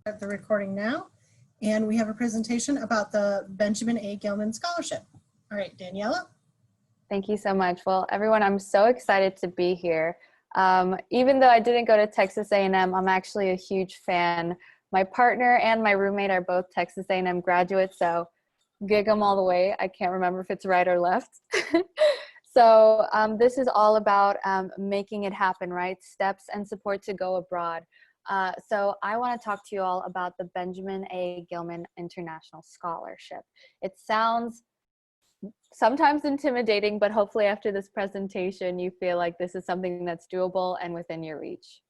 Start the recording now, and we have a presentation about the Benjamin A. Gilman Scholarship. All right, Daniela. Thank you so much. Well, everyone, I'm so excited to be here. Even though I didn't go to Texas A&M, I'm actually a huge fan. My partner and my roommate are both Texas A&M graduates, so gig 'em all the way. I can't remember if it's right or left. So this is all about making it happen, right? Steps and support to go abroad. So I want to talk to you all about the Benjamin A. Gilman International Scholarship. It sounds sometimes intimidating, but hopefully after this presentation, you feel like this is something that's doable and within your reach.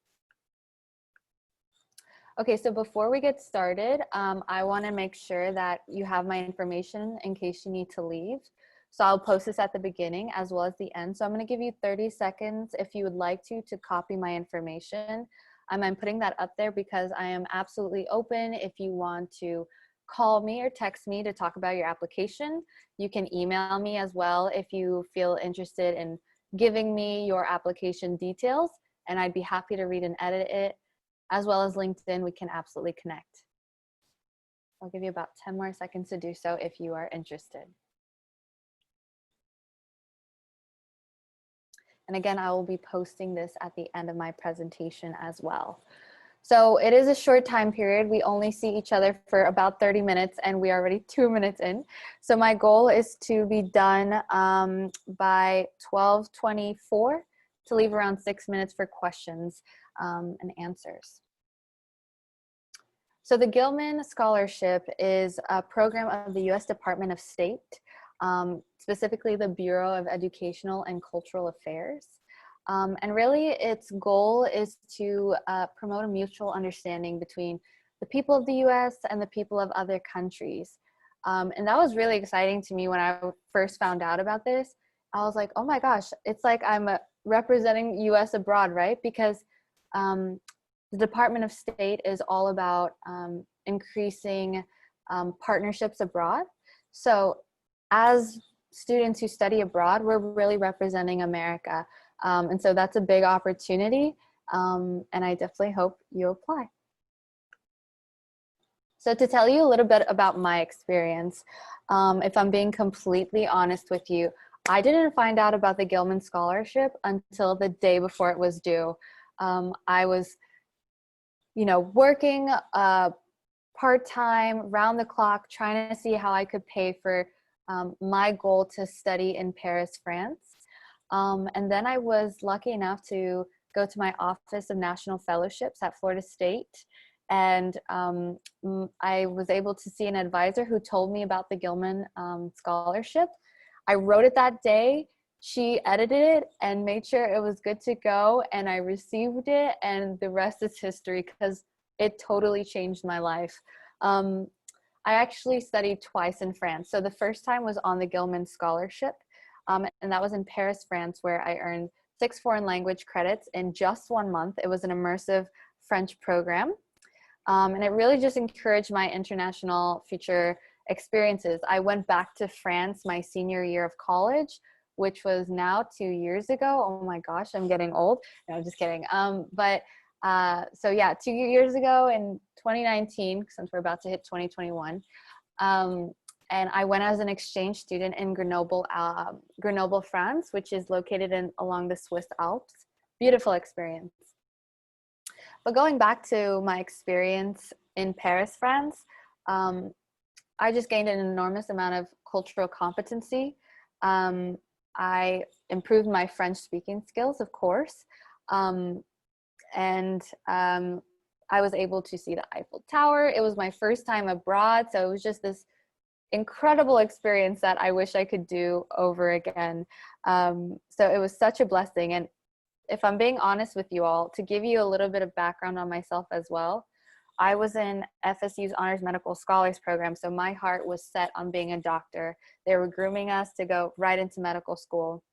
Okay, so before we get started, I want to make sure that you have my information in case you need to leave. So I'll post this at the beginning as well as the end. So I'm going to give you 30 seconds if you would like to copy my information. I'm putting that up there because I am absolutely open. If you want to call me or text me to talk about your application, you can email me as well if you feel interested in giving me your application details, and I'd be happy to read and edit it. As well as LinkedIn, we can absolutely connect. I'll give you about 10 more seconds to do so if you are interested. And again, I will be posting this at the end of my presentation as well. So it is a short time period. We only see each other for about 30 minutes and we are already 2 minutes in. So my goal is to be done by 12:24 to leave around 6 minutes for questions and answers. So the Gilman Scholarship is a program of the U.S. Department of State, specifically the Bureau of Educational and Cultural Affairs. And really its goal is to promote a mutual understanding between the people of the U.S. and the people of other countries. And that was really exciting to me when I first found out about this. I was like, oh my gosh, it's like I'm representing U.S. abroad, right? Because the Department of State is all about increasing partnerships abroad. So as students who study abroad, we're really representing America. And so that's a big opportunity. And I definitely hope you apply. So to tell you a little bit about my experience, if I'm being completely honest with you, I didn't find out about the Gilman Scholarship until the day before it was due. I was working part-time, round the clock, trying to see how I could pay for my goal to study in Paris, France. And then I was lucky enough to go to my Office of National Fellowships at Florida State. And I was able to see an advisor who told me about the Gilman Scholarship. I wrote it that day. She edited it and made sure it was good to go, and I received it, and the rest is history because it totally changed my life. I actually studied twice in France. So the first time was on the Gilman Scholarship, and that was in Paris, France, where I earned 6 foreign language credits in just 1 month. It was an immersive French program, and it really just encouraged my international future experiences. I went back to France my senior year of college, which was now 2 years ago. Oh my gosh, I'm getting old. No, I'm just kidding. So yeah, 2 years ago in 2019, since we're about to hit 2021, and I went as an exchange student in Grenoble, France, which is located along the Swiss Alps. Beautiful experience. But going back to my experience in Paris, France, I just gained an enormous amount of cultural competency. I improved my French speaking skills, of course, and I was able to see the Eiffel Tower. It was my first time abroad, so it was just this incredible experience that I wish I could do over again. So it was such a blessing. And if I'm being honest with you all, to give you a little bit of background on myself as well, I was in FSU's Honors Medical Scholars Program, so my heart was set on being a doctor. They were grooming us to go right into medical school.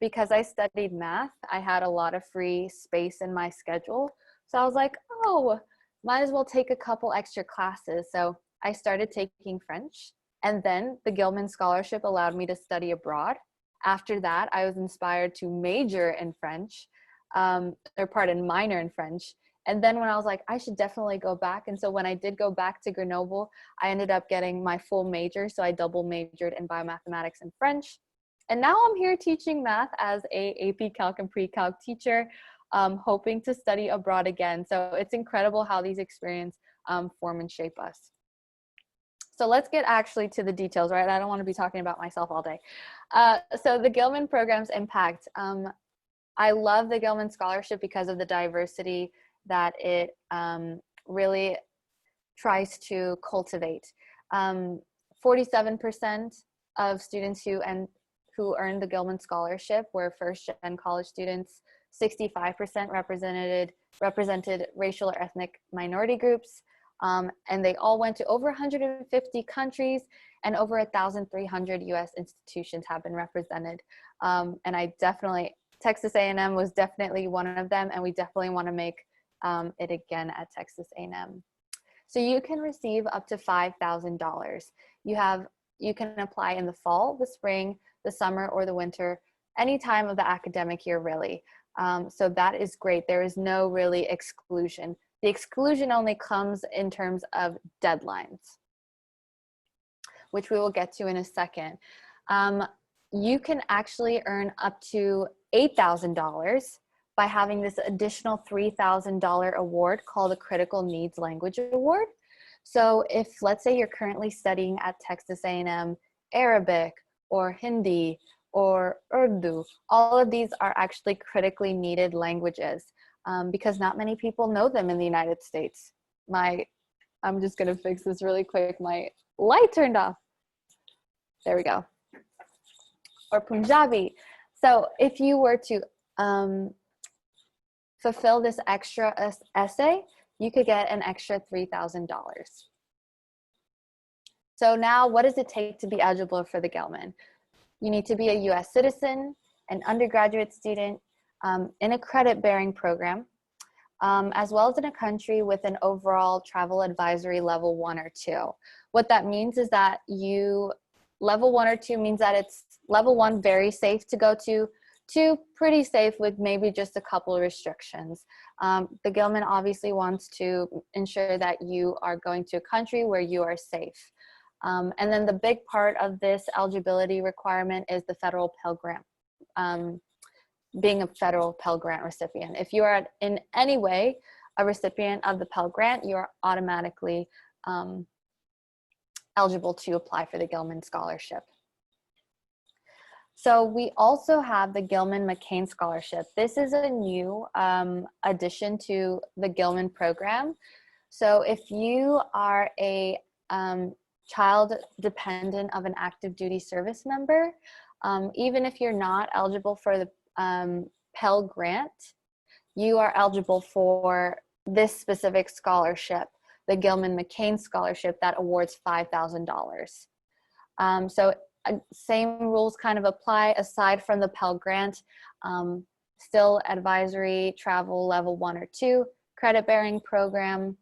Because I studied math, I had a lot of free space in my schedule. So I was like, oh, might as well take a couple extra classes. So I started taking French, and then the Gilman Scholarship allowed me to study abroad. After that, I was inspired to major in French, minor in French. And then when I was like, I should definitely go back. And so when I did go back to Grenoble, I ended up getting my full major. So I double majored in biomathematics and French. And now I'm here teaching math as a AP Calc and Pre-Calc teacher, hoping to study abroad again. So it's incredible how these experiences form and shape us. So let's get actually to the details, right? I don't want to be talking about myself all day. So the Gilman program's impact. I love the Gilman Scholarship because of the diversity that it really tries to cultivate. 47% of students who earned the Gilman Scholarship were first-gen college students. 65% represented racial or ethnic minority groups. And they all went to over 150 countries, and over 1,300 US institutions have been represented. And I definitely, Texas A&M was definitely one of them, and we definitely want to make it again at Texas A&M. So you can receive up to $5,000. You can apply in the fall, the spring, the summer, or the winter, any time of the academic year, really. So that is great. There is no really exclusion. The exclusion only comes in terms of deadlines, which we will get to in a second. You can actually earn up to $8,000 by having this additional $3,000 award called the Critical Needs Language Award. So if, let's say, you're currently studying at Texas A&M Arabic or Hindi or Urdu, all of these are actually critically needed languages because not many people know them in the United States. I'm just gonna fix this really quick. My light turned off. There we go. Or Punjabi. So if you were to fulfill this extra essay, you could get an extra $3,000. So now what does it take to be eligible for the Gilman? You need to be a US citizen, an undergraduate student, in a credit-bearing program, as well as in a country with an overall travel advisory level 1 or 2. What that means is that level 1 or 2 means that it's level 1 very safe to go to, 2 pretty safe with maybe just a couple of restrictions. The Gilman obviously wants to ensure that you are going to a country where you are safe. And then the big part of this eligibility requirement is the federal Pell Grant, being a federal Pell Grant recipient. If you are in any way a recipient of the Pell Grant, you are automatically eligible to apply for the Gilman Scholarship. So we also have the Gilman McCain Scholarship. This is a new addition to the Gilman program. So if you are a child dependent of an active duty service member, even if you're not eligible for the Pell Grant, you are eligible for this specific scholarship, the Gilman McCain Scholarship, that awards $5,000. So same rules kind of apply aside from the Pell Grant, still advisory, travel level 1 or 2, credit bearing program,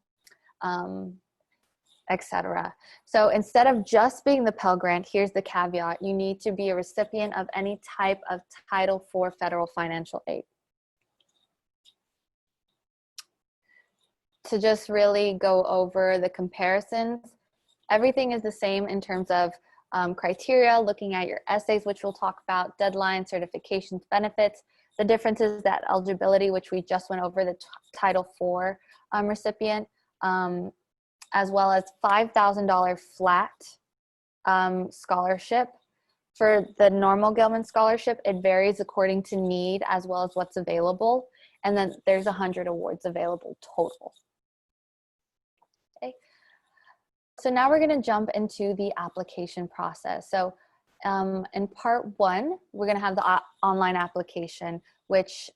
etc. So instead of just being the Pell Grant, here's the caveat: you need to be a recipient of any type of Title IV federal financial aid. To just really go over the comparisons, everything is the same in terms of criteria, looking at your essays, which we'll talk about, deadlines, certifications, benefits. The difference is that eligibility, which we just went over, the Title IV recipient, as well as $5,000 flat scholarship. For the normal Gilman Scholarship, it varies according to need as well as what's available. And then there's 100 awards available total. Okay. So now we're going to jump into the application process. So in part 1, we're going to have the online application, which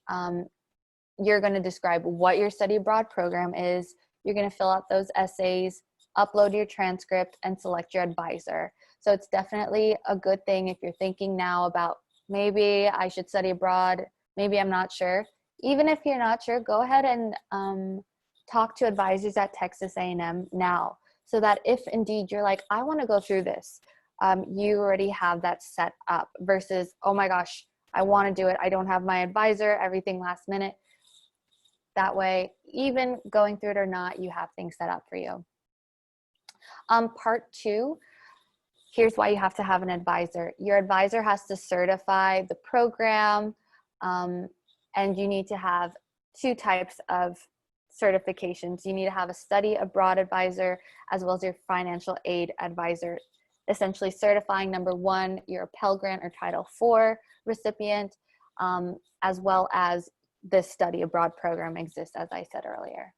you're going to describe what your study abroad program is. You're going to fill out those essays, upload your transcript, and select your advisor. So it's definitely a good thing if you're thinking now about maybe I should study abroad, maybe I'm not sure. Even if you're not sure, go ahead and talk to advisors at Texas A&M now, so that if indeed you're like, I want to go through this, you already have that set up versus, oh my gosh, I want to do it, I don't have my advisor, everything last minute. That way, even going through it or not, you have things set up for you. Part 2, here's why you have to have an advisor. Your advisor has to certify the program, and you need to have 2 types of certifications. You need to have a study abroad advisor as well as your financial aid advisor, essentially certifying, number 1, you're a Pell Grant or Title IV recipient, as well as this study abroad program exists, as I said earlier.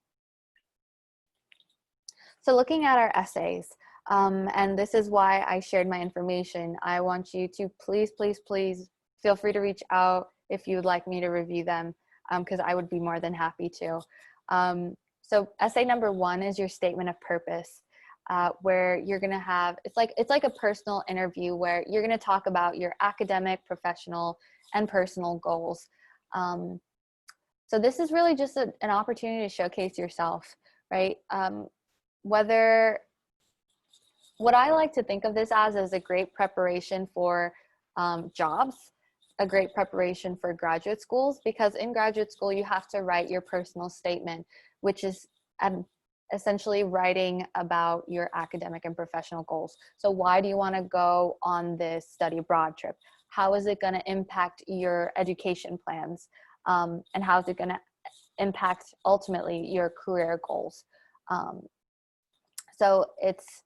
So looking at our essays, and this is why I shared my information, I want you to please, please, please feel free to reach out if you would like me to review them, because I would be more than happy to. So essay number 1 is your statement of purpose, where you're gonna have, it's like a personal interview where you're gonna talk about your academic, professional, and personal goals. So this is really just an opportunity to showcase yourself, right? What I like to think of this as is a great preparation for jobs, a great preparation for graduate schools, because in graduate school you have to write your personal statement, which is essentially writing about your academic and professional goals. So why do you want to go on this study abroad trip? How is it going to impact your education plans? And how is it going to impact ultimately your career goals? So it's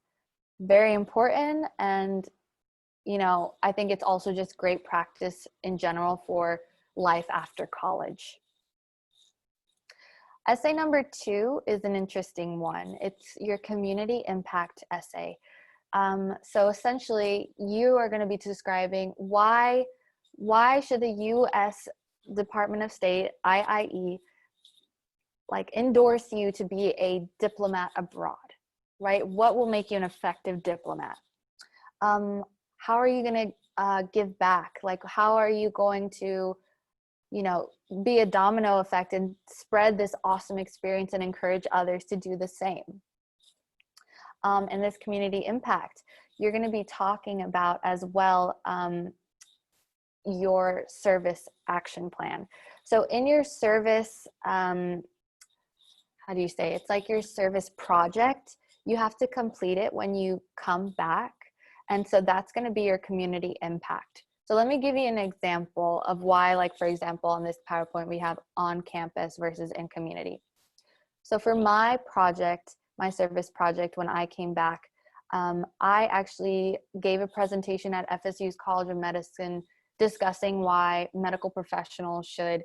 very important, and I think it's also just great practice in general for life after college. Essay number 2 is an interesting one. It's your community impact essay. So essentially, you are going to be describing why should the U.S. Department of State, IIE, endorse you to be a diplomat abroad, right? What will make you an effective diplomat? How are you going to give back? How are you going to, be a domino effect and spread this awesome experience and encourage others to do the same? And this community impact, you're going to be talking about as well your service action plan. So in your service, how do you say, it's like your service project, you have to complete it when you come back. And so that's going to be your community impact. So let me give you an example of why, for example, on this PowerPoint, we have on campus versus in community. So for my project, my service project, when I came back, I actually gave a presentation at FSU's College of Medicine discussing why medical professionals should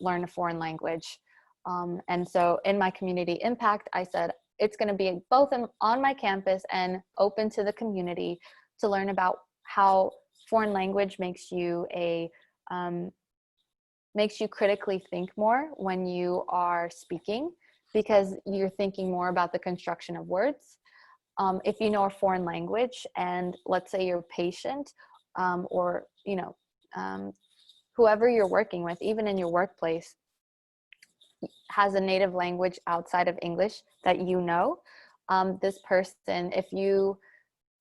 learn a foreign language. And so in my community impact, I said, it's going to be both on my campus and open to the community to learn about how foreign language makes you critically think more when you are speaking, because you're thinking more about the construction of words. If you know a foreign language, and let's say your patient or whoever you're working with, even in your workplace, has a native language outside of English that this person, if you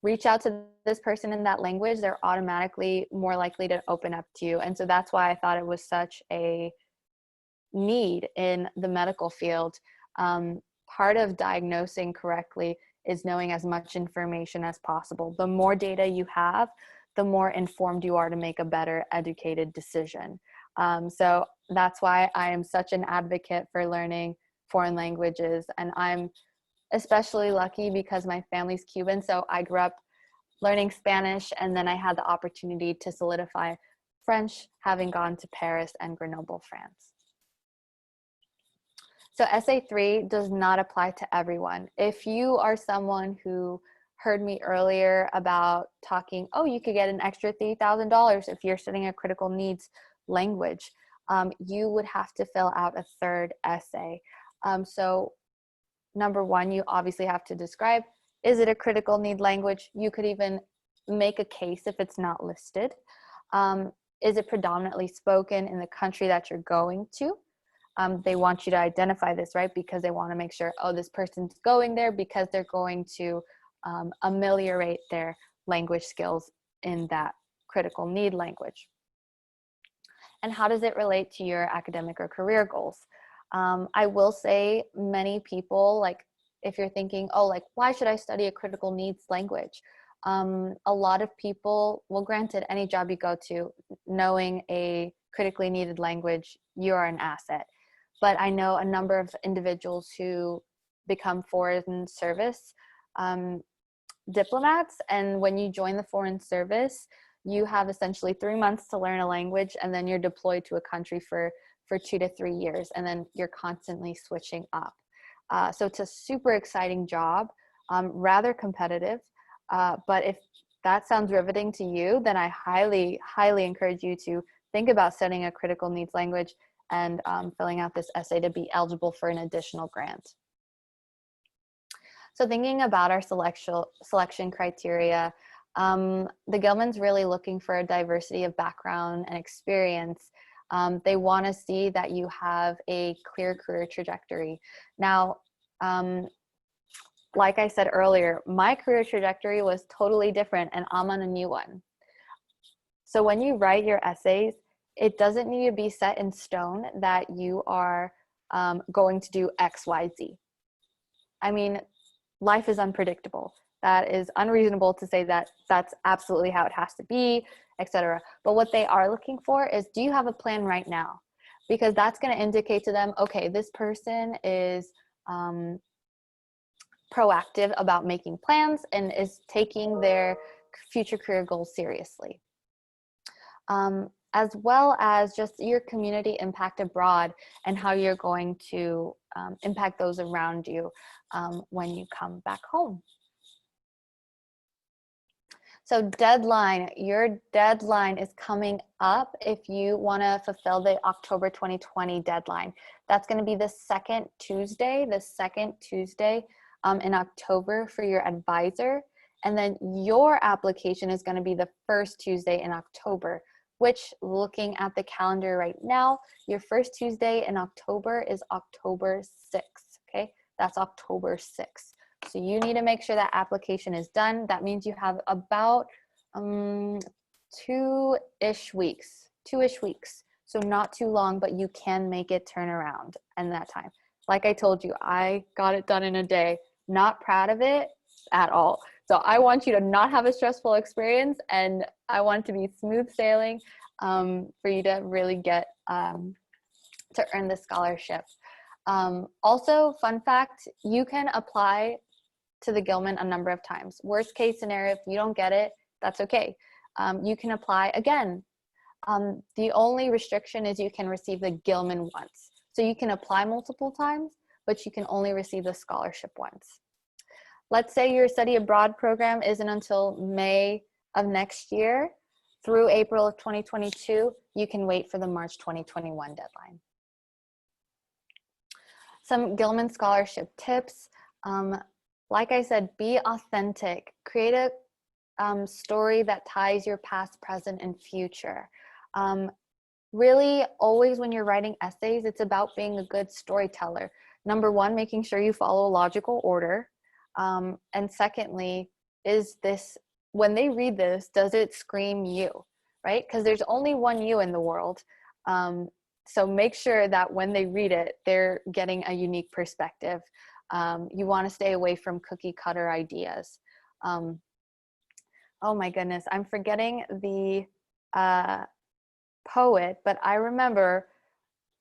reach out to this person in that language, they're automatically more likely to open up to you. And so that's why I thought it was such a need in the medical field. Part of diagnosing correctly is knowing as much information as possible. The more data you have, the more informed you are to make a better educated decision. So that's why I am such an advocate for learning foreign languages. And I'm especially lucky because my family's Cuban. So I grew up learning Spanish, and then I had the opportunity to solidify French, having gone to Paris and Grenoble, France. So essay 3 does not apply to everyone. If you are someone who heard me earlier about talking, you could get an extra $3,000 if you're studying a critical needs language, you would have to fill out a 3rd essay. So number 1, you obviously have to describe, is it a critical need language? You could even make a case if it's not listed. Is it predominantly spoken in the country that you're going to? They want you to identify this, right? Because they want to make sure, this person's going there because they're going to ameliorate their language skills in that critical need language. And how does it relate to your academic or career goals? I will say many people, like if you're thinking, oh, like why should I study a critical needs language? A lot of people, well, granted, any job you go to, knowing a critically needed language, you are an asset. But I know a number of individuals who become foreign service diplomats, and when you join the foreign service, you have essentially 3 months to learn a language, and then you're deployed to a country for 2 to 3 years, and then you're constantly switching up. So it's a super exciting job, rather competitive, but if that sounds riveting to you, then I highly, highly encourage you to think about studying a critical needs language and filling out this essay to be eligible for an additional grant. So thinking about our selection criteria, the Gilman's really looking for a diversity of background and experience. They want to see that you have a clear career trajectory. Now, like I said earlier, my career trajectory was totally different, and I'm on a new one. So when you write your essays, it doesn't need to be set in stone that you are going to do X, Y, Z. I mean, life is unpredictable. That is unreasonable to say that that's absolutely how it has to be, etc. But what they are looking for is, do you have a plan right now? Because that's going to indicate to them, okay, this person is proactive about making plans and is taking their future career goals seriously. As well as just your community impact abroad and how you're going to impact those around you when you come back home. So deadline, your deadline is coming up if you want to fulfill the October 2020 deadline. That's going to be the second Tuesday in October for your advisor. And then your application is going to be the first Tuesday in October, which, looking at the calendar right now, your first Tuesday in October is October 6th, okay? That's October 6th. So you need to make sure that application is done. That means you have about two-ish weeks. So not too long, but you can make it turn around in that time. Like I told you, I got it done in a day. Not proud of it at all. So I want you to not have a stressful experience, and I want it to be smooth sailing for you to really get to earn the scholarship. Also, fun fact, you can apply to the Gilman a number of times. Worst case scenario, if you don't get it, that's okay. You can apply again. The only restriction is you can receive the Gilman once. So you can apply multiple times, but you can only receive the scholarship once. Let's say your study abroad program isn't until May of next year through April of 2022. You can wait for the March 2021 deadline. Some Gilman scholarship tips. Like I said, be authentic. Create a story that ties your past, present, and future. Really, always when you're writing essays, it's about being a good storyteller. Number one, making sure you follow a logical order. And secondly, is this, when they read this, does it scream you, right? Because there's only one you in the world. So make sure that when they read it, they're getting a unique perspective. You want to stay away from cookie cutter ideas. Oh my goodness, I'm forgetting the poet, but I remember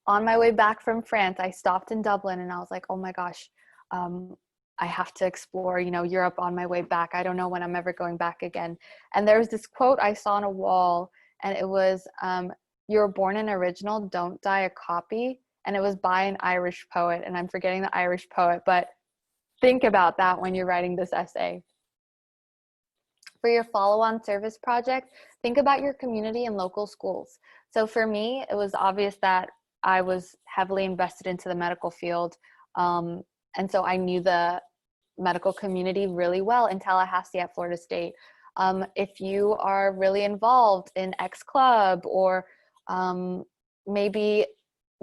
on my way back from France, I stopped in Dublin and I was like, oh my gosh, I have to explore, Europe on my way back. I don't know when I'm ever going back again. And there was this quote I saw on a wall, and it was, "You're born an original, don't die a copy." And it was by an Irish poet, and I'm forgetting the Irish poet, but think about that when you're writing this essay. For your follow-on service project, think about your community and local schools. So for me, it was obvious that I was heavily invested into the medical field. And so I knew the medical community really well in Tallahassee at Florida State. If you are really involved in X club, or maybe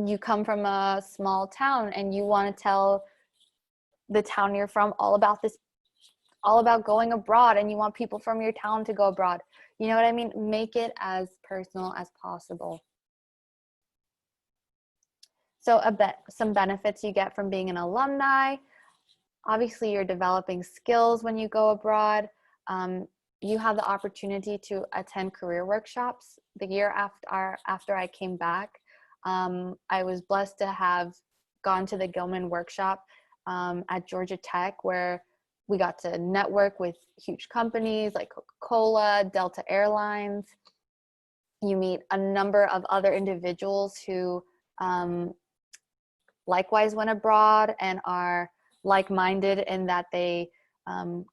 you come from a small town and you want to tell the town you're from all about going abroad, and you want people from your town to go abroad. You know what I mean? Make it as personal as possible. So some benefits you get from being an alumni. Obviously, you're developing skills when you go abroad. You have the opportunity to attend career workshops. The year after I came back, I was blessed to have gone to the Gilman workshop at Georgia Tech, where we got to network with huge companies like Coca-Cola, Delta Airlines. You meet a number of other individuals who likewise went abroad and are like-minded in that they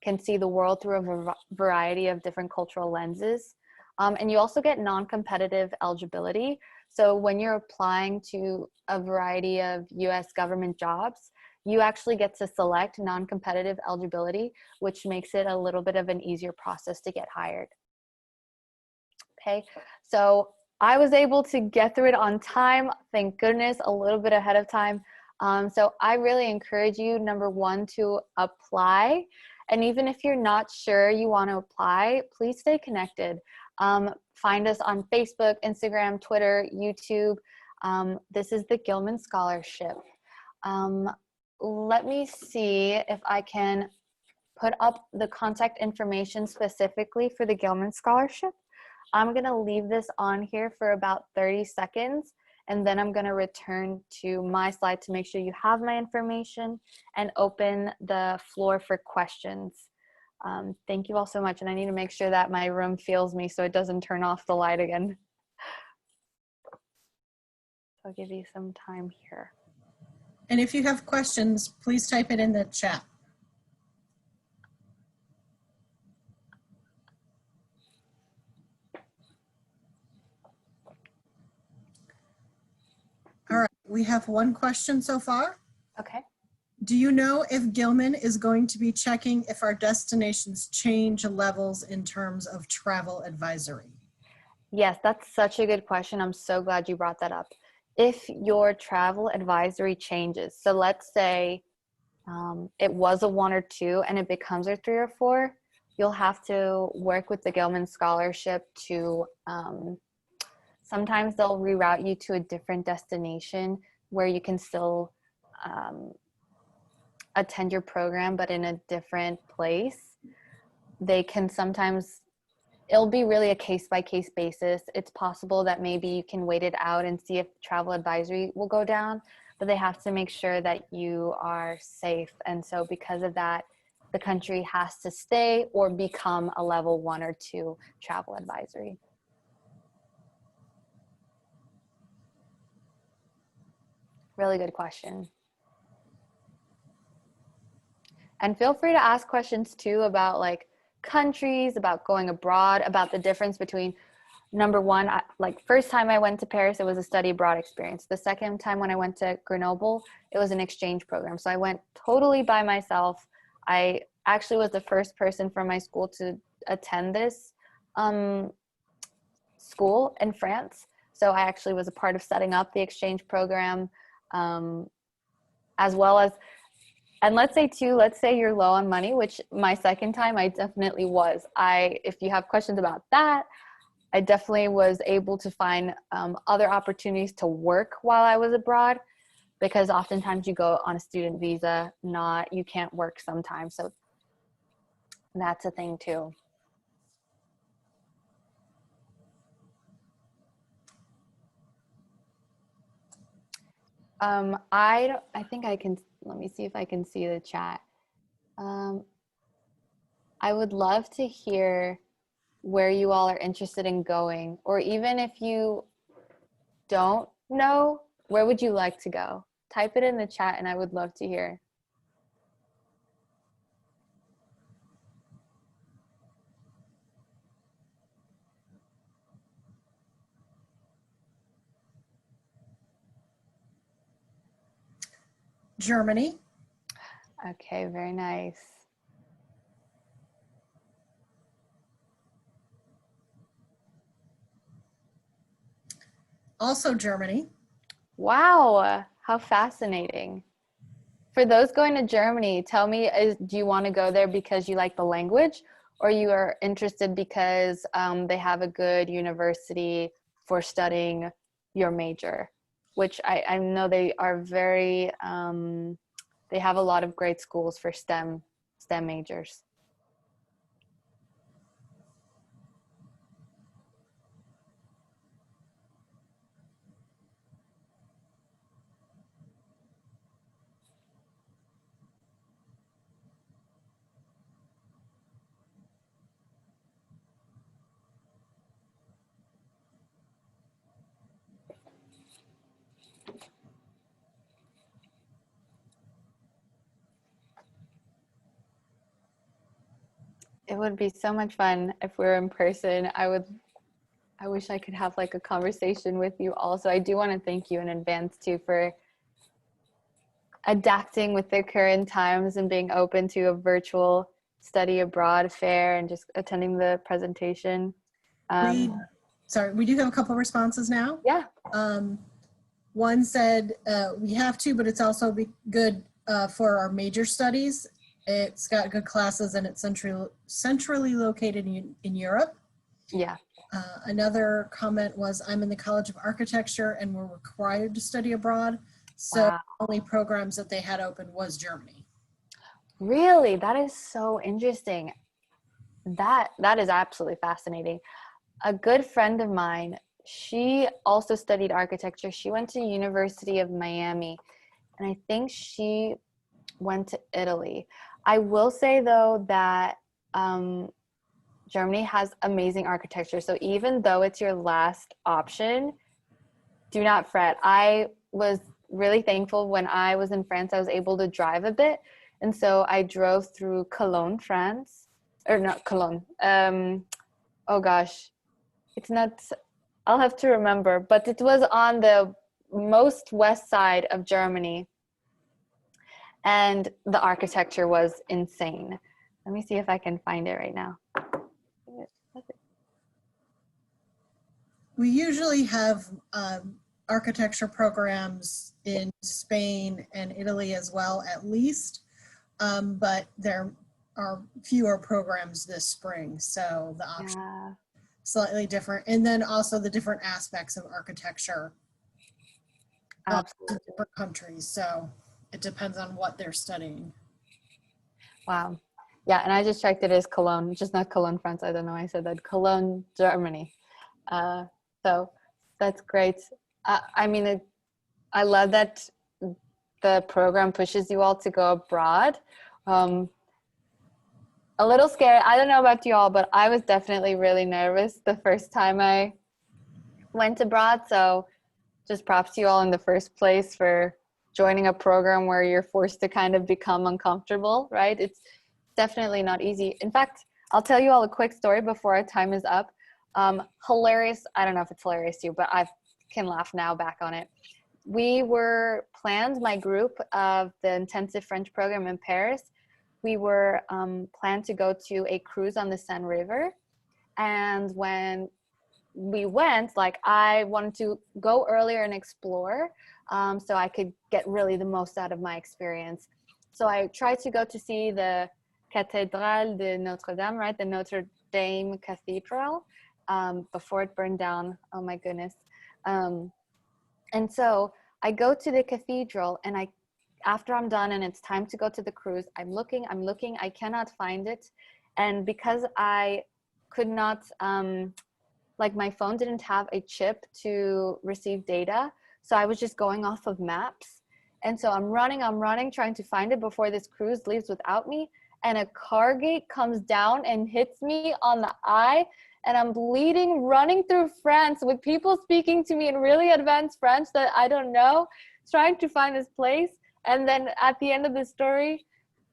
can see the world through a variety of different cultural lenses. And you also get non-competitive eligibility. So when you're applying to a variety of US government jobs, you actually get to select non-competitive eligibility, which makes it a little bit of an easier process to get hired. Okay, so I was able to get through it on time, thank goodness, a little bit ahead of time. So I really encourage you, number one, to apply. And even if you're not sure you want to apply, please stay connected. Find us on Facebook, Instagram, Twitter, YouTube. This is the Gilman Scholarship. Let me see if I can put up the contact information specifically for the Gilman Scholarship. I'm going to leave this on here for about 30 seconds, and then I'm going to return to my slide to make sure you have my information and open the floor for questions. Thank you all so much, and I need to make sure that my room feels me so it doesn't turn off the light again. I'll give you some time here. And if you have questions, please type it in the chat. All right, we have one question so far. Okay. Do you know if Gilman is going to be checking if our destinations change levels in terms of travel advisory? Yes, that's such a good question. I'm so glad you brought that up. If your travel advisory changes, so let's say it was a 1 or 2 and it becomes a 3 or 4, you'll have to work with the Gilman Scholarship to, sometimes they'll reroute you to a different destination where you can still attend your program, but in a different place. They can sometimes, it'll be really a case-by-case basis. It's possible that maybe you can wait it out and see if travel advisory will go down, but they have to make sure that you are safe. And so because of that, the country has to stay or become a level 1 or 2 travel advisory. Really good question. And feel free to ask questions too about like countries, about going abroad, about the difference between, number one, like first time I went to Paris, it was a study abroad experience. The second time when I went to Grenoble, it was an exchange program. So I went totally by myself. I actually was the first person from my school to attend this school in France. So I actually was a part of setting up the exchange program, as well as, and let's say you're low on money, which my second time I definitely was. If you have questions about that, I definitely was able to find other opportunities to work while I was abroad, because oftentimes you go on a student visa, you can't work sometimes. So that's a thing too. I think I can, let me see if I can see the chat. I would love to hear where you all are interested in going, or even if you don't know, where would you like to go? Type it in the chat and I would love to hear. Germany. Okay, very nice. Also Germany. Wow, how fascinating. For those going to Germany, tell me, do you want to go there because you like the language, or you are interested because they have a good university for studying your major? which I know they are very, they have a lot of great schools for STEM majors. It would be so much fun if we were in person. I wish I could have like a conversation with you also. I do want to thank you in advance too for adapting with the current times and being open to a virtual study abroad fair and just attending the presentation. We do have a couple responses now. Yeah. One said, we have to, but it's also good for our major studies. It's got good classes and it's centrally located in Europe. Yeah. Another comment was, I'm in the College of Architecture and we're required to study abroad. So Wow. the only programs that they had open was Germany. Really? That is so interesting. That is absolutely fascinating. A good friend of mine, she also studied architecture. She went to University of Miami, and I think she went to Italy. I will say though that Germany has amazing architecture. So even though it's your last option, do not fret. I was really thankful when I was in France, I was able to drive a bit. And so I drove through Cologne, France, or not Cologne. Oh gosh, it's not, I'll have to remember, but it was on the most west side of Germany. And the architecture was insane. Let me see if I can find it right now. We usually have architecture programs in Spain and Italy as well, at least, but there are fewer programs this spring, so the option slightly different. And then also the different aspects of architecture in different countries, so it depends on what they're studying. Wow. Yeah, and I just checked it as Cologne, just not Cologne, France. I don't know why I said that. Cologne, Germany. So that's great. I mean, I love that the program pushes you all to go abroad. A little scared. I don't know about you all, but I was definitely really nervous the first time I went abroad. So just props to you all in the first place for joining a program where you're forced to kind of become uncomfortable, right? It's definitely not easy. In fact, I'll tell you all a quick story before our time is up. Hilarious. I don't know if it's hilarious to you, but I can laugh now back on it. We were planned, my group of the intensive French program in Paris, we were planned to go to a cruise on the Seine River. And when we went, like, I wanted to go earlier and explore so I could get really the most out of my experience. So I tried to go to see the Cathédrale de Notre Dame, right? The Notre Dame Cathedral before it burned down. Oh my goodness. And so I go to the cathedral and after I'm done and it's time to go to the cruise, I'm looking, I cannot find it. And because I could not, like my phone didn't have a chip to receive data. So I was just going off of maps. And so I'm running, trying to find it before this cruise leaves without me. And a car gate comes down and hits me on the eye. And I'm bleeding, running through France with people speaking to me in really advanced French that I don't know, trying to find this place. And then at the end of the story,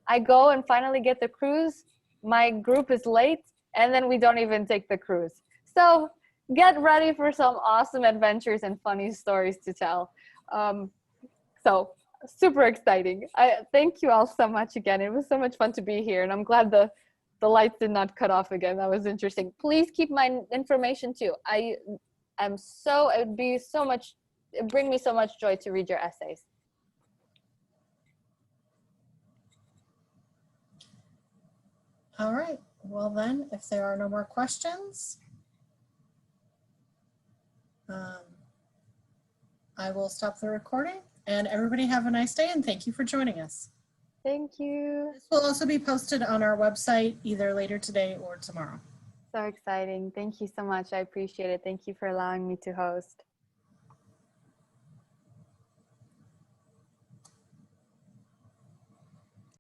I go and finally get the cruise. My group is late, and then we don't even take the cruise. So get ready for some awesome adventures and funny stories to tell. So super exciting. I thank you all so much again. It was so much fun to be here, and I'm glad the lights did not cut off again. That was interesting. Please keep my information too. It'd bring me so much joy to read your essays. All right. Well then, if there are no more questions, I will stop the recording, and everybody have a nice day, and thank you for joining us. Thank you. This will also be posted on our website either later today or tomorrow. So exciting. Thank you so much. I appreciate it. Thank you for allowing me to host.